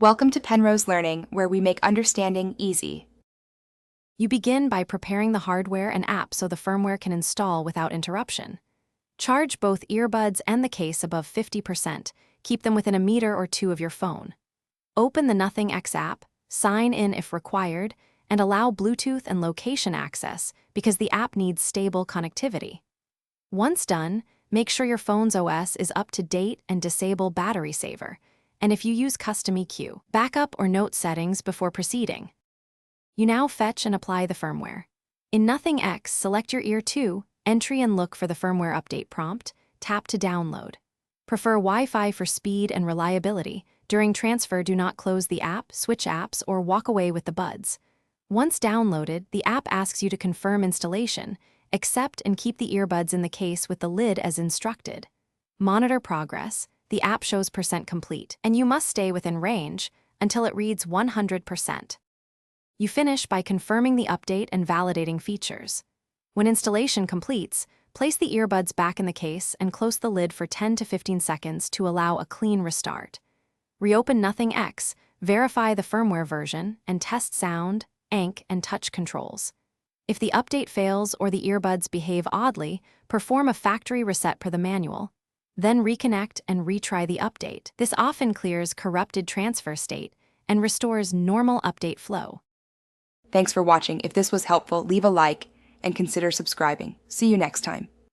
Welcome to Penrose Learning, where we make understanding easy. You begin by preparing the hardware and app so the firmware can install without interruption. Charge both earbuds and the case above 50%. Keep them within a meter or two of your phone. Open the Nothing X app, sign in if required, and allow Bluetooth and location access because the app needs stable connectivity. Once done, make sure your phone's OS is up to date and disable Battery Saver. And if you use custom EQ, backup or note settings before proceeding. You now fetch and apply the firmware. In Nothing X, select your Ear 2, entry and look for the firmware update prompt, tap to download. Prefer Wi-Fi for speed and reliability. During transfer, do not close the app, switch apps, or walk away with the buds. Once downloaded, the app asks you to confirm installation, accept and keep the earbuds in the case with the lid as instructed. Monitor progress. The app shows % complete, and you must stay within range until it reads 100%. You finish by confirming the update and validating features. When installation completes, place the earbuds back in the case and close the lid for 10 to 15 seconds to allow a clean restart. Reopen Nothing X, verify the firmware version, and test sound, ink, and touch controls. If the update fails or the earbuds behave oddly, perform a factory reset per the manual. Then reconnect and retry the update. This often clears corrupted transfer state and restores normal update flow. Thanks for watching. If this was helpful, leave a like and consider subscribing. See you next time.